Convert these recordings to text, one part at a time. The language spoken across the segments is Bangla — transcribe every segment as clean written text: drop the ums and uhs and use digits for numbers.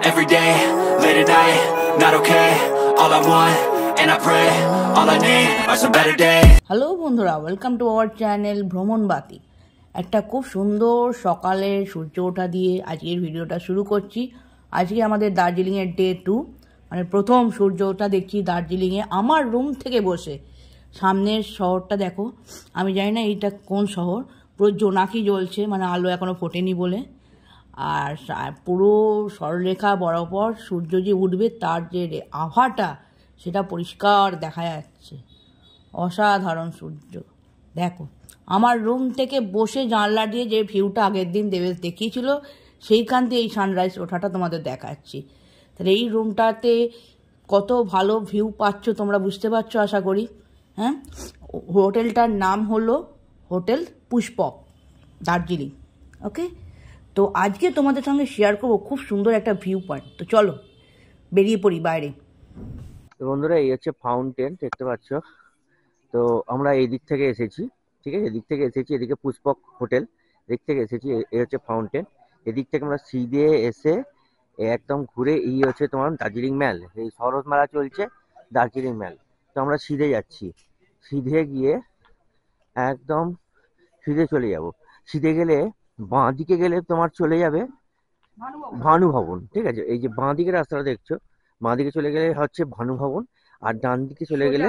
every day, late at night, not okay. All I want, and I pray, all I need are some better days. Hello বন্ধুরা, ওয়েলকাম টু আওয়ার চ্যানেল ভ্রমণবাতি। একটা খুব সুন্দর সকালের সূর্য ওঠা দিয়ে আজকের ভিডিওটা শুরু করছি। আজকে আমাদের দার্জিলিংয়ের ডে 2, মানে প্রথম সূর্য ওঠা দেখছি দার্জিলিংয়ে আমার রুম থেকে বসে। সামনের শহরটা দেখো, আমি জানি না এইটা কোন শহর, পুরো জোনাকি জ্বলছে, মানে আলো এখনও ফোটেনি বলে। আর পুরো সরলরেখা বরাবর সূর্য যে উঠবে তার যে আভাটা সেটা পরিষ্কার দেখা যাচ্ছে। অসাধারণ সূর্য দেখো। আমার রুম থেকে বসে জানলা দিয়ে যে ভিউটা আগের দিন দেবেশ দেখিয়েছিল সেইখান দিয়ে এই সানরাইজ ওঠাটা তোমাদের দেখাচ্ছি। তাহলে এই রুমটাতে কত ভালো ভিউ পাচ্ছ তোমরা বুঝতে পারছো আশা করি। হ্যাঁ, হোটেলটার নাম হলো হোটেল পুষ্পক, দার্জিলিং। ওকে, তো আজকে তোমাদের সঙ্গে শেয়ার করবো খুব সুন্দর একটা ভিউ পয়েন্ট। তো চলো বেরিয়ে পড়ি বাইরে। তো বন্ধুরা, এই হচ্ছে ফাউন্টেন, দেখতে পাচ্ছ। তো আমরা এই দিক থেকে এসেছি, ঠিক আছে, এদিক থেকে এসেছি, এদিকে পুষ্পক হোটেল, এদিক থেকে এসেছি। এই হচ্ছে ফাউন্টেন। এদিক থেকে আমরা সিধে এসে একদম ঘুরে এই হচ্ছে তোমার দার্জিলিং ম্যাল, এই শরৎ মেলা চলছে দার্জিলিং ম্যাল। তো আমরা সিধে যাচ্ছি, সিধে গিয়ে একদম সিধে চলে যাব। সিধে গেলে বাঁ দিকে গেলে তোমার চলে যাবে ভানু ভবন, ঠিক আছে। এই যে বাঁ দিকে রাস্তাটা দেখছো, বাঁ দিকে চলে গেলে হচ্ছে ভানু ভবন, আর ডান দিকে চলে গেলে,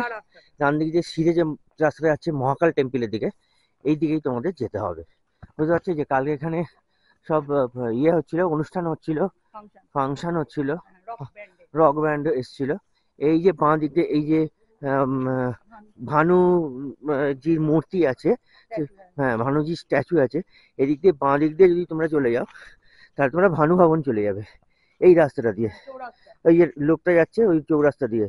ডান দিকে যে সিধে যে রাস্তাটা যাচ্ছে মহাকাল টেম্পলের দিকে, এই দিকেই তোমাদের যেতে হবে। বুঝতে পারছি যে কালকে এখানে সব ইয়ে হচ্ছিল, অনুষ্ঠান হচ্ছিল, ফাংশন হচ্ছিল, রক ব্যান্ড এসছিল। এই যে বাঁ দিক দিয়ে এই যে ভানুজির মূর্তি আছে, হ্যাঁ ভানুজির স্ট্যাচু আছে, এদিক দিয়ে বাঁ দিক দিয়ে যদি তোমরা চলে যাও তাহলে তোমরা ভানু ভবন চলে যাবে এই রাস্তাটা দিয়ে। ওই যে লোকটা যাচ্ছে ওই চৌরাস্তা দিয়ে।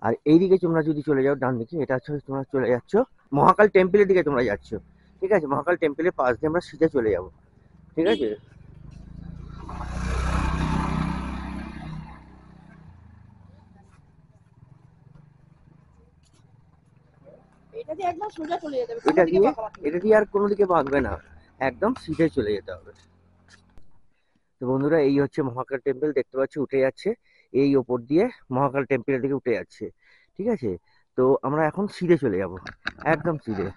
আর এইদিকে তোমরা যদি চলে যাও ডান দিকে, এটা হচ্ছে তোমরা চলে যাচ্ছ মহাকাল টেম্পলের দিকে তোমরা যাচ্ছ, ঠিক আছে। মহাকাল টেম্পলের পাশ দিয়ে আমরা সিধে চলে যাব, ঠিক আছে। এটা দিয়ে আর কোনো দিকে বাঁধবে না, একদম সিধে চলে যেতে হবে। তো বন্ধুরা, এই হচ্ছে মহাকাল টেম্পল, দেখতে পাচ্ছি উঠে যাচ্ছে এই ওপর দিয়ে মহাকাল টেম্পলের দিকে উঠে যাচ্ছে, ঠিক আছে। তো আমরা এখন সিধে চলে যাব, একদম সিধে।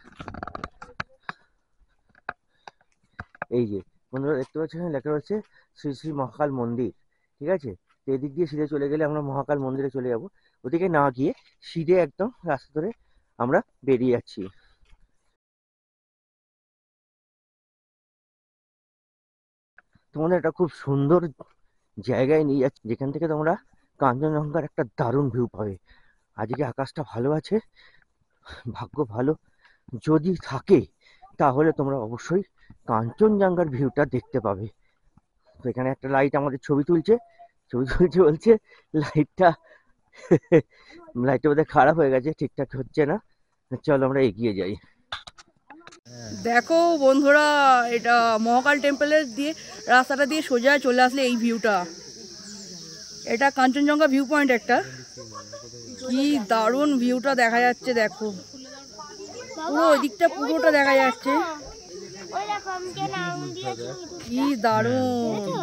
এই যে বন্ধুরা দেখতে পাচ্ছেন লেখা রয়েছে শ্রী শ্রী মহাকাল মন্দির, ঠিক আছে। তো এদিক দিয়ে সিধে চলে গেলে আমরা মহাকাল মন্দিরে চলে যাব। ওদিকে না গিয়ে সিধে একদম রাস্তা ধরে আমরা বেরিয়ে যাচ্ছি। তোমাদের একটা খুব সুন্দর জায়গায় নিয়ে যাচ্ছে, যেখান থেকে তোমরা কাঞ্চনজঙ্ঘার একটা দারুণ ভিউ পাবে। আজকে আকাশটা ভালো আছে, ভাগ্য ভালো যদি থাকে তাহলে তোমরা অবশ্যই কাঞ্চনজঙ্ঘার ভিউটা দেখতে পাবে। তো এখানে একটা লাইট আমাদের ছবি তুলছে বলছে লাইটটা বোধহয় খারাপ হয়ে গেছে, ঠিকঠাক হচ্ছে না। চলো আমরা এগিয়ে যাই। দেখো বন্ধুরা, এটা মহাকাল টেম্পলের দিয়ে রাস্তাটা দিয়ে সোজা চলে আসলে এই ভিউটা, এটা কাঞ্চনজঙ্ঘা ভিউ পয়েন্ট একটা। কি দারুণ ভিউটা দেখা যাচ্ছে, দেখো পুরো ওই দিকটা পুরোটা দেখা যাচ্ছে, কি দারুণ।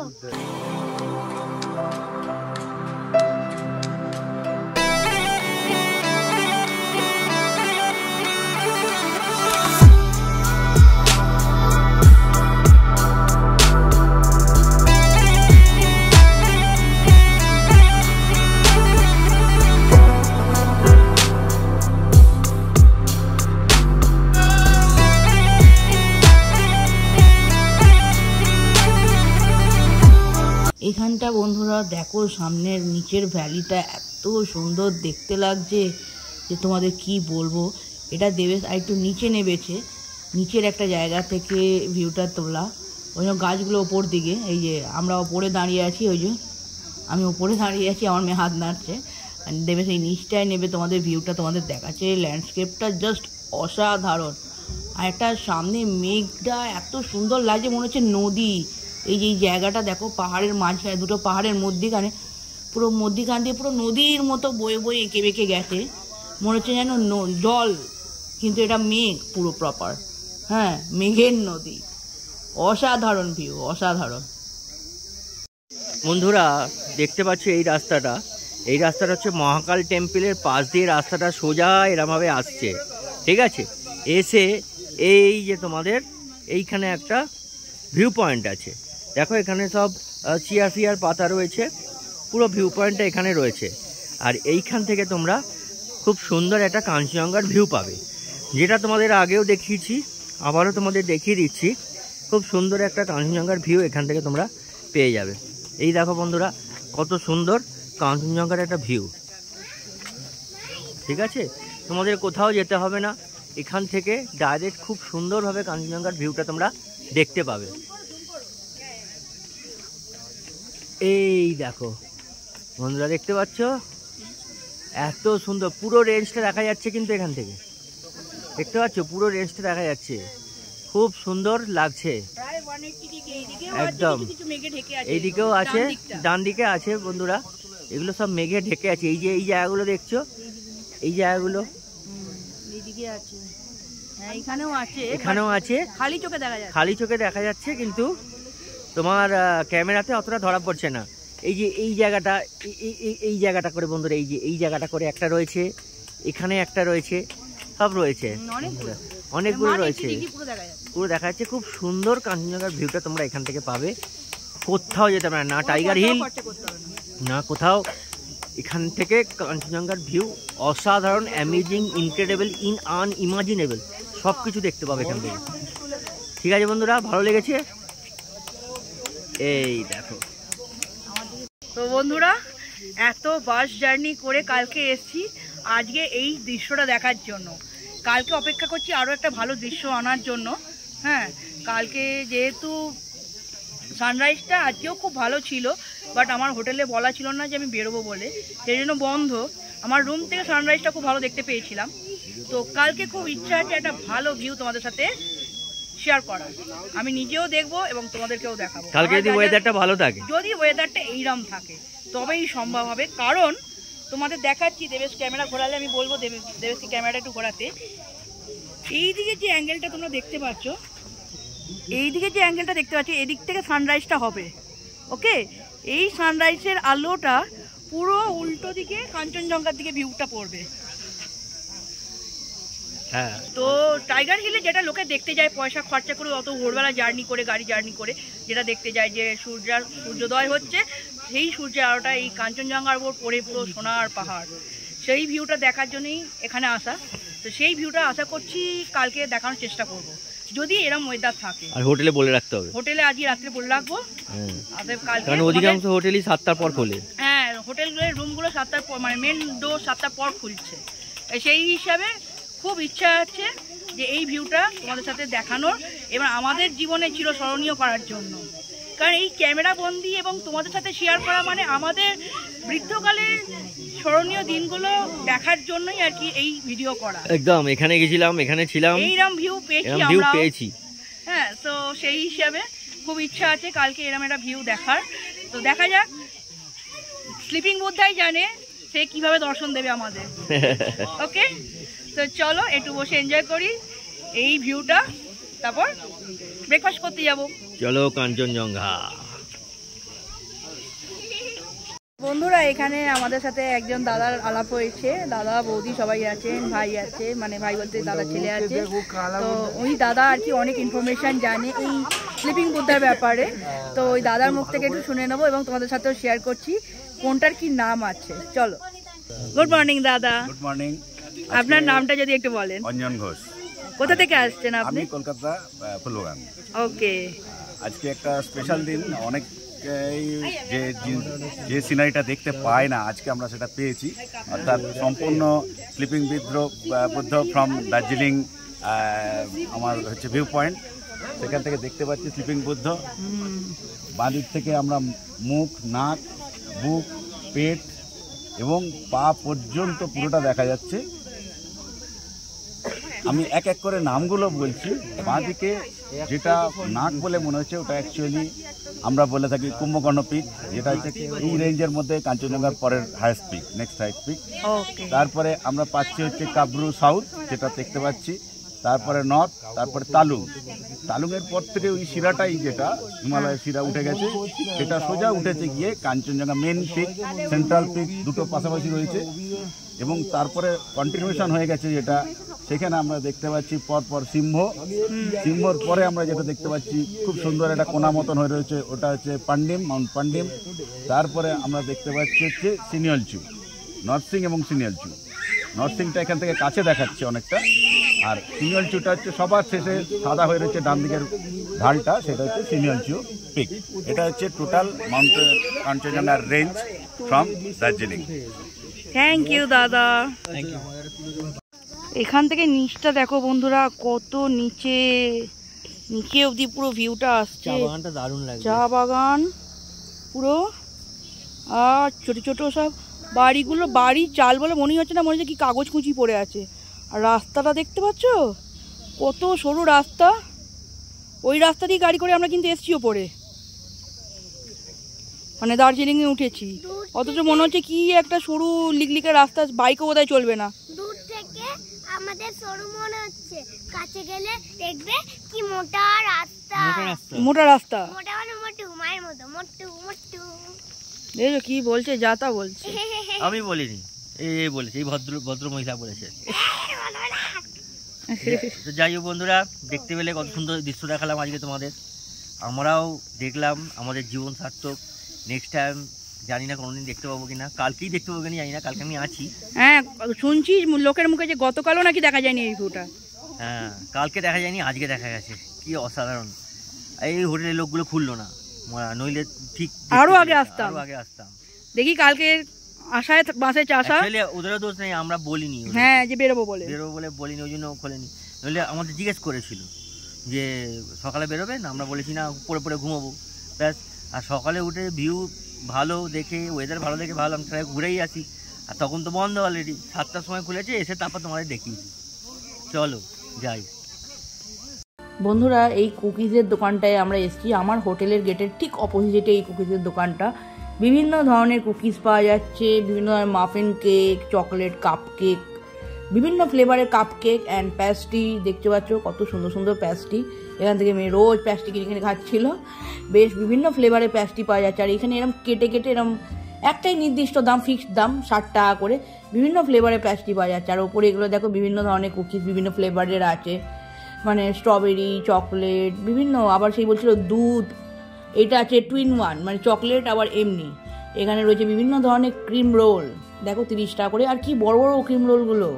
এখানটা বন্ধুরা দেখো, সামনের নিচের ভ্যালিটা এত সুন্দর দেখতে লাগছে যে তোমাদের কি বলবো। এটা দেবেশ আর একটু নিচে নেমেছে, নিচের একটা জায়গা থেকে ভিউটা তোলা। ওই জন্য গাছগুলো ওপর দিকে, এই যে আমরা ওপরে দাঁড়িয়ে আছি, ওই যে আমি ওপরে দাঁড়িয়ে আছি, আমার মেয়ে হাত নাড়ছে। দেবেশ এই নিচটায় নেবে তোমাদের ভিউটা তোমাদের দেখাচ্ছে। ল্যান্ডস্কেপটা জাস্ট অসাধারণ। আর একটা সামনে মেঘটা এত সুন্দর লাগছে, মনে হচ্ছে নদী। এই যে এই জায়গাটা দেখো, পাহাড়ের মাঝখানে, দুটো পাহাড়ের মধ্যিখানে, পুরো মধ্যিখান দিয়ে পুরো নদীর মতো বয়ে বয়ে এঁকে বেঁকে গেছে, মনে হচ্ছে যেন জল, কিন্তু এটা মেঘ পুরো প্রপার। হ্যাঁ, মেঘের নদী। অসাধারণ ভিউ, অসাধারণ। বন্ধুরা দেখতে পাচ্ছ এই রাস্তাটা হচ্ছে মহাকাল টেম্পলের পাশ দিয়ে রাস্তাটা সোজা এরমভাবে আসছে, ঠিক আছে। এসে এই যে তোমাদের এইখানে একটা ভিউ পয়েন্ট আছে, দেখো এখানে সব চেয়ার ফিয়ার পাতা রয়েছে, পুরো ভিউ পয়েন্টটা এখানে রয়েছে। আর এইখান থেকে তোমরা খুব সুন্দর একটা কাঞ্চনজঙ্ঘার ভিউ পাবে, যেটা তোমাদের আগেও দেখিয়েছি, আবারও তোমাদের দেখিয়ে দিচ্ছি। খুব সুন্দর একটা কাঞ্চনজঙ্ঘার ভিউ এখান থেকে তোমরা পেয়ে যাবে। এই দেখো বন্ধুরা কত সুন্দর কাঞ্চনজঙ্ঘার একটা ভিউ, ঠিক আছে। তোমাদের কোথাও যেতে হবে না, এখান থেকে ডাইরেক্ট খুব সুন্দরভাবে কাঞ্চনজঙ্ঘার ভিউটা তোমরা দেখতে পাবে। এই দেখো বন্ধুরা দেখতে পাচ্ছ এত সুন্দর পুরো রেঞ্জটা দেখা যাচ্ছে, কিন্তু এখান থেকে দেখতে পাচ্ছ পুরো রেঞ্জটা দেখা যাচ্ছে, খুব সুন্দর লাগছে একদম। এইদিকেও আছে, ডান দিকে আছে বন্ধুরা, এগুলো সব মেঘে ঢেকে আছে। এই যে এই জায়গাগুলো দেখছো, এই জায়গাগুলো এখানেও আছে, খালি চোখে দেখা যাচ্ছে, কিন্তু তোমার ক্যামেরাতে অতটা ধরা পড়ছে না। এই যে এই জায়গাটা করে বন্ধুরা, এই যে এই জায়গাটা করে একটা রয়েছে, এখানে একটা রয়েছে, সব রয়েছে, অনেকগুলো রয়েছে, পুরো দেখা যাচ্ছে। খুব সুন্দর কাঞ্চনজঙ্ঘার ভিউটা তোমরা এখান থেকে পাবে, কোথাও যেতে পারে না, টাইগার হিল না কোথাও। এখান থেকে কাঞ্চনজঙ্ঘার ভিউ অসাধারণ, অ্যামেজিং, ইনক্রেডিবল, আনইমাজিনেবল, সব কিছু দেখতে পাবে এখান থেকে, ঠিক আছে বন্ধুরা। ভালো লেগেছে? এই দেখো তো বন্ধুরা, এত বাস জার্নি করে কালকে এসেছি আজকে এই দৃশ্যটা দেখার জন্য। কালকে অপেক্ষা করছি আরও একটা ভালো দৃশ্য আনার জন্য। হ্যাঁ, কালকে যেহেতু সানরাইজটা আজকেও খুব ভালো ছিল, বাট আমার হোটেলে বলা ছিল না যে আমি বেরোবো বলে, সেই জন্য বন্ধ। আমার রুম থেকে সানরাইজটা খুব ভালো দেখতে পেয়েছিলাম। তো কালকে খুব ইচ্ছা আছে একটা ভালো ভিউ তোমাদের সাথে শেয়ার করা, আমি নিজেও দেখবো এবং তোমাদেরকেও দেখাবো। কালকে যদি ওয়েদারটা ভালো থাকে, যদি ওয়েদারটা এইরকম থাকে তবেই সম্ভব হবে। কারণ তোমাদের দেখাচ্ছি, দেবেশ ক্যামেরা ঘোরালে আমি বলবো দেবেশকে ক্যামেরাটা একটু ঘোরাতে। এইদিকে যে অ্যাঙ্গেলটা তোমরা দেখতে পাচ্ছ, এইদিকে যে অ্যাঙ্গেলটা দেখতে পাচ্ছ, এদিক থেকে সানরাইজটা হবে। ওকে, এই সানরাইজের আলোটা পুরো উল্টো দিকে কাঞ্চনজঙ্ঘার দিকে ভিউটা পড়বে। হ্যাঁ, তো টাইগার হিলে যেটা লোকে দেখতে যায় পয়সা খরচা করে, অত ভোরবেলা জার্নি করে, গাড়ি জার্নি করে যেটা দেখতে যায় যে সূর্যোদয় হচ্ছে, সেই সূর্যের আলোটা এই কাঞ্চনজঙ্ঘার উপর পড়ে পুরো সোনার পাহাড়, সেই ভিউটা দেখার জন্যই এখানে আসা। তো সেই ভিউটা আশা করছি কালকে দেখানোর চেষ্টা করব, যদি এরকম ওয়েদার থাকে। আর হোটেলে বলে রাখতে হবে, হোটেলে আজকে রাত্রে বলে রাখবো, কারণ অধিকাংশ হোটেলই 7টার পর খোলে। হ্যাঁ, হোটেলগুলোর রুমগুলো 7টার পর, মানে মেন ডোর 7টার পর খুলছে। সেই হিসাবে খুব ইচ্ছা আছে যে এই ভিউটা তোমাদের সাথে দেখানোর এবং আমাদের জীবনে চিরস্মরণীয় করার জন্য। কারণ এই ক্যামেরা বন্দি এবং তোমাদের সাথে শেয়ার করা মানে আমাদের বৃদ্ধকালের স্মরণীয় দিনগুলো দেখার জন্যই আর কি এই ভিডিও করা। একদম, এখানে গেছিলাম, এখানে ছিলাম, এইরকম ভিউ পেয়েছি। হ্যাঁ, তো সেই হিসাবে খুব ইচ্ছা আছে কালকে এরকম একটা ভিউ দেখার। তো দেখা যাক, স্লিপিং বুদ্ধাই জানে সে কিভাবে দর্শন দেবে আমাদের। ওকে, তো চলো একটু বসে এনজয় করি এই ভিউটা, তারপর ব্রেকফাস্ট করতে যাব। চলো কাঞ্চনজঙ্ঘা। বন্ধুরা, এখানে আমাদের সাথে একজন দাদার আলাপ হয়েছে, দাদা বৌদি সবাই আছেন, ভাই আছে, মানে ভাই বলতে দাদা ছেলে আছে। তো ওই দাদা আর কি অনেক ইনফরমেশন জানে এই স্লিপিং বুদ্ধার ব্যাপারে। তো ওই দাদার মুখ থেকে একটু শুনে নেবো এবং তোমাদের সাথেও শেয়ার করছি কোনটার কি নাম আছে। চলো। গুড মর্নিং দাদা। Good morning. আপনার নামটা যদি একটু বলেন। অঞ্জন ঘোষ। কোথা থেকে আসছেন আপনি? আমি কলকাতা, ফুলবাগান। ওকে, আজকে একটা স্পেশাল দিন। অনেক যে সিনারিটা দেখতে পায় না, আজকে আমরা সেটা পেয়েছি। অর্থাৎ সম্পূর্ণ স্লিপিং বুদ্ধ ফ্রম দার্জিলিং, আমার হচ্ছে ভিউ পয়েন্ট, সেখান থেকে দেখতে পাচ্ছি স্লিপিং বুদ্ধ। বাঁদিক থেকে আমরা মুখ, নাক, বুক, পেট এবং পা পর্যন্ত পুরোটা দেখা যাচ্ছে। আমি এক এক করে নামগুলো বলছি। বাঁদিকে যেটা নাক বলে মনে হচ্ছে, ওটা অ্যাকচুয়ালি আমরা বলে থাকি কুম্ভকর্ণ পিক, যেটা হচ্ছে এই রেঞ্জের মধ্যে কাঞ্চনজঙ্ঘার পরের highest peak, next highest peak. তারপরে আমরা পাচ্ছি হচ্ছে কাবরু সাউথ, যেটা দেখতে পাচ্ছি তারপরে নর্থ, তারপরে তালুং। তালুংয়ের পর থেকে ওই শিরাটাই যেটা হিমালয়ের শিরা উঠে গেছে, সেটা সোজা উঠেছে গিয়ে Kanchenjunga main peak, central peak দুটো পাশাপাশি রয়েছে। এবং তারপরে কন্টিনিউশন হয়ে গেছে যেটা, সেখানে আমরা দেখতে পাচ্ছি পরপর সিংহর পরে আমরা যেটা দেখতে পাচ্ছি খুব সুন্দর একটা কোনা মতন হয়ে রয়েছে, ওটা হচ্ছে পান্ডিম, মাউন্ট পান্ডিম। তারপরে আমরা দেখতে পাচ্ছি হচ্ছে সিনিয়লচু, নরসিং এবং সিনিয়লচু। নরসিংটা এখান থেকে কাছে দেখাচ্ছে অনেকটা, আর সিনিয়লচুটা হচ্ছে সবার শেষে সাদা হয়ে রয়েছে ডান দিকের ঢালটা, সেটা হচ্ছে সিনিয়লচু পিক। এটা হচ্ছে টোটাল মাউন্ট কাঞ্চনজঙ্ঘার range from Darjeeling. Thank you দাদা। এখান থেকে নিচটা দেখো বন্ধুরা, কত নিচে অবধি পুরো ভিউটা আসছে। দারুণ লাগে, চা বাগান পুরো, আর ছোট ছোট সব বাড়িগুলো, বাড়ির চাল বলে মনে হচ্ছে না, মনে হচ্ছে কি কাগজ কুচি পড়ে আছে। আর রাস্তাটা দেখতে পাচ্ছ, কত সরু রাস্তা। ওই রাস্তা দিয়ে গাড়ি করে আমরা কিন্তু এসছিও পরে, মানে দার্জিলিংয়ে উঠেছি, অথচ মনে হচ্ছে কি একটা সরু লিকলিকে রাস্তা, বাইকও বোধহয় চলবে না। দূর থেকে আমাদের সরু মনে হচ্ছে, কাছে গেলে দেখবে কি মোটা রাস্তা, মোটা রাস্তা, মোটা মানে মোটু, মায়ের মতো মোটু মোটু। দেখো কি বলছে, যা তা বলছে। আমি বলিনি, এই বলেছে, এই ভদ্র মহিলা বলেছে। তো যাই হোক বন্ধুরা, দেখতে পেলে কত সুন্দর দৃশ্য দেখালাম আজকে তোমাদের, আমরাও দেখলাম, আমাদের জীবন সার্থক। নেক্সট টাইম জানি না কোনোদিন দেখতে পাবো কিনা, কালকেই দেখতে পাবো কিনা জানি না, কালকে আমি আছি। হ্যাঁ শুনছি লোকের মুখে যে গতকালও নাকি দেখা যায়নি এই ভিউটা। হ্যাঁ কালকে দেখা যায়নি, আজকে দেখা গেছে, কি অসাধারণ। এই হোটেলের লোকগুলো খুললো না, নইলে ঠিক আরো আগে আসতাম। দেখি কালকে আশায় বাসে চাষা, ওদেরও দোষ নেই, আমরা বলিনি। হ্যাঁ যে বেরোবো বলে বলিনি, ওই জন্য খোলেনি। নইলে আমাদের জিজ্ঞেস করেছিল যে সকালে বেরোবেন, আমরা বলেছি না, পরে পরে ঘুমাবো ব্যাস। আর সকালে উঠে ভিউ ভালো দেখে, ওয়েদার ভালো দেখে ভালো, আমি ঘুরেই আসি। আর তখন তো বন্ধ অলরেডি, 7টার সময় খুলেছে, এসে তারপর তোমাদের দেখিয়েছি। চলো যাই বন্ধুরা। এই কুকিজের দোকানটায় আমরা এসেছি, আমার হোটেলের গেটের ঠিক অপোজিটে এই কুকিজের দোকানটা। বিভিন্ন ধরনের কুকিজ পাওয়া যাচ্ছে, বিভিন্ন ধরনের muffin cake, chocolate cup cake, বিভিন্ন ফ্লেভারের কাপ কেক অ্যান্ড প্যাস্ট্রি। দেখতে পাচ্ছ কত সুন্দর সুন্দর প্যাস্ট্রি। এখান থেকে মেয়ে রোজ প্যাস্ট্রি কিনে কিনে খাচ্ছিল। বেশ বিভিন্ন ফ্লেভারের প্যাস্ট্রি পাওয়া যাচ্ছে। আর এখানে এরকম কেটে কেটে এরকম একটাই নির্দিষ্ট দাম, ফিক্সড দাম 60 টাকা করে, বিভিন্ন ফ্লেভারের প্যাস্ট্রি পাওয়া যাচ্ছে। আর ওপরে এগুলো দেখো বিভিন্ন ধরনের কুকিজ বিভিন্ন ফ্লেভারের আছে, মানে স্ট্রবেরি, চকলেট, বিভিন্ন। আবার সেই বলছিল দুধ, এটা আছে 2-in-1, মানে চকলেট আবার এমনি। এখানে রয়েছে বিভিন্ন ধরনের ক্রিম রোল, দেখো 30 টাকা করে। আর কি বড় বড় ক্রিম রোলগুলো,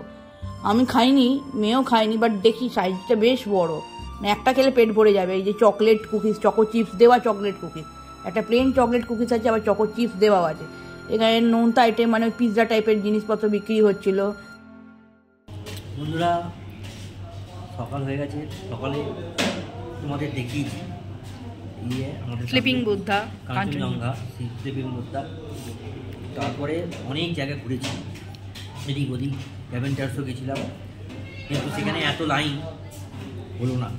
আমি খাইনি, মেয়েও খাইনি, বাট দেখি সাইজটা বেশ বড়, মানে একটা খেলে পেট ভরে যাবে। এই যে চকলেট কুকিজ, চকো চিপস দেওয়া চকলেট কুকিজ, একটা প্লেন চকলেট কুকিজ আছে, আবার চকো চিপস দেওয়াও আছে। এখানে নোনতা আইটেম, মানে পিৎজা টাইপের জিনিসপত্র বিক্রি হচ্ছিল। বন্ধুরা সকাল হয়ে গেছে, সকালে তোমাদের দেখিয়েছি আমাদের স্লিপিং বুদ্ধা, কাঞ্চনজঙ্ঘা স্লিপিং বুদ্ধা। তারপরে অনেক জায়গায় ঘুরেছি, এদিক ওদিক, অ্যাভেঞ্জার্সও গেছিলাম, কিন্তু সেখানে এত লাইন হলো না,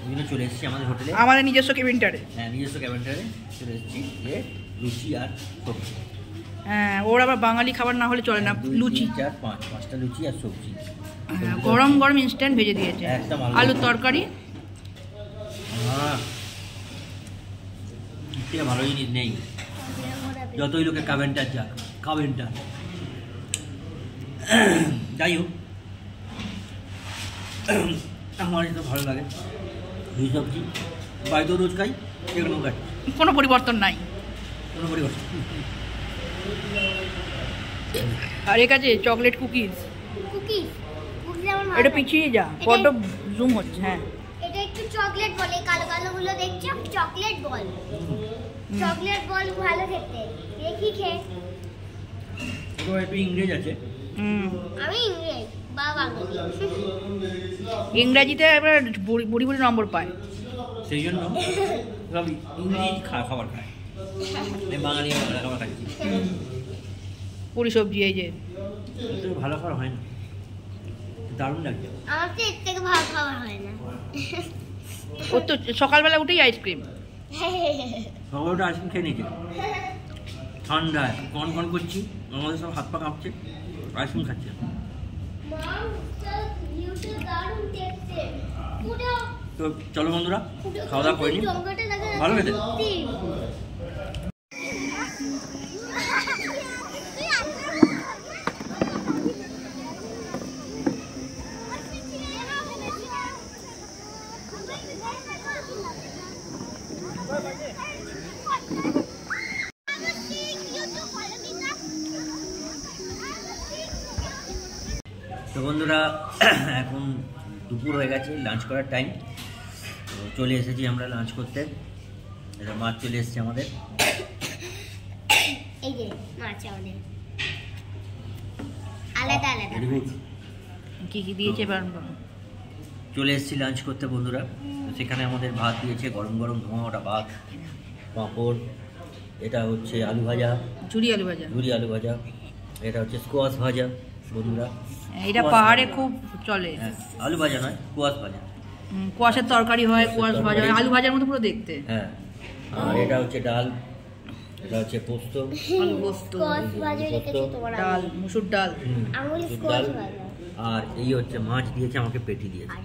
ওই জন্য চলে এসেছি আমাদের হোটেলে, আমাদের নিজস্ব ক্যাবিনটারে। হ্যাঁ নিজস্ব ক্যাবিনটারে চলে এসেছি, যে লুচি আর সবজি। হ্যাঁ ওর আবার বাঙালি খাবার না হলে চলে না, লুচি 4-5টা লুচি আর সবজি, গরম গরম ইনস্ট্যান্ট ভেজে দিয়েছে, আলুর তরকারি। ভালো জিনিস নেই, যতই লোকের কাবেন্টার যাক, কাবেন্টার। যাই হোক, আমার তো ভালো লাগে দুই সবজি, বাড়িতেও রোজ খাই, এখানেও খাই, কোনো পরিবর্তন নাই, কোনো পরিবর্তন। আর এর কাছে চকলেট কুকিজ, কুকিজ এটা পিছিয়ে যা, বড্ড জুম হচ্ছে। হ্যাঁ এটা একটু চকলেট বল, এই কালো কালো গুলো দেখছো, চকলেট বল, চকলেট বল ভালো খেতে, দেখি খেয়ে। তো একটু ইংরেজ আছে, আমি ইংরেজ বা বাঙালি, ইংরাজিতে এবার বুড়ি বুড়ি নম্বর পায়, সেই জন্য সবই ইংরেজি খাবার খায়, বাঙালি খাবার খাচ্ছি। পুরি সবজি এই যে ভালো খাবার হয় না, দারুণ লাগছে। আমার তো এর থেকে ভালো খাবার হয় না। ওর তো সকালবেলা উঠেই আইসক্রিম, সকালটা আইসক্রিম খেয়ে নিয়েছে, ঠান্ডা কন কন করছি, আমাদের সব হাত পা কাঁপছে, আইসক্রিম খাচ্ছে। দারুণ দেখতে, তো চলো বন্ধুরা, খাওয়া দাওয়া করে নিই। ভালো খেতে? তো বন্ধুরা এখন দুপুর হয়ে গেছে, লাঞ্চ করার টাইম। তো চলে এসেছি আমরা লাঞ্চ করতে। এটা মাছ চলে এসেছে আমাদের। এই যে মাছ আমাদের আলাদা আলাদা কি কি দিয়েছে চলে এসেছি লাঞ্চ করতে বন্ধুরা। তো সেখানে আমাদের ভাত দিয়েছে, গরম গরম ধোঁয়া ওটা ভাত, পাঁপড়, এটা হচ্ছে আলু ভাজা, ঝুরি আলু ভাজা, এটা হচ্ছে স্কোয়াশ ভাজা বন্ধুরা। এটা পাহাড়ে খুব চলে। হ্যাঁ, আলু ভাজা নয়, স্কোয়াশ ভাজা। কুয়াশের তরকারি হয়, কুয়াশ ভাজা হয়, আলু ভাজার মতো পুরো দেখতে। হ্যাঁ, আর এটা হচ্ছে ডাল, এটা হচ্ছে পোস্ত, আলু পোস্ত, ডাল, মুসুর ডাল, ডাল। আর এই হচ্ছে মাছ দিয়েছে আমাকে, পেটি দিয়েছে।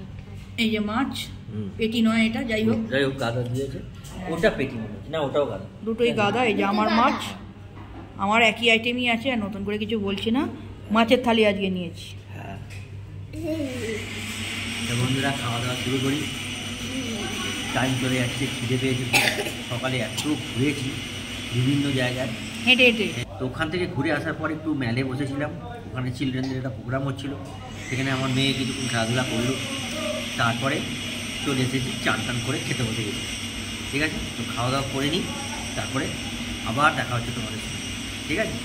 এই যে মাছ, পেটি নয় এটা, যাই হোক গাদা দিয়েছে। ওটা পেটি মনে হচ্ছে না, ওটাও গাদা, দুটোই গাদা। এই যে আমার মাছ, আমার একই আইটেমই আছে, আর নতুন করে কিছু বলছি না। মাছের থালি আজকে নিয়েছি। হ্যাঁ, বন্ধুরা খাওয়া দাওয়া শুরু করি। টাইম চলে যাচ্ছে, খিদে পেয়েছে। সকালে এত ঘুরেছি বিভিন্ন জায়গায় হেঁটে হেঁটে। তো ওখান থেকে ঘুরে আসার পর একটু মেলে বসেছিলাম। ওখানে চিলড্রেনদের একটা প্রোগ্রাম হচ্ছিল, সেখানে আমার মেয়ে কিছুক্ষণ খেলাধুলা করলো। তারপরে চলে এসেছি, চান টান করে খেতে বসে গেছি। ঠিক আছে, তো খাওয়া দাওয়া করে নিই, তারপরে আবার দেখা হচ্ছে তোমাদের সাথে। ঠিক আছে।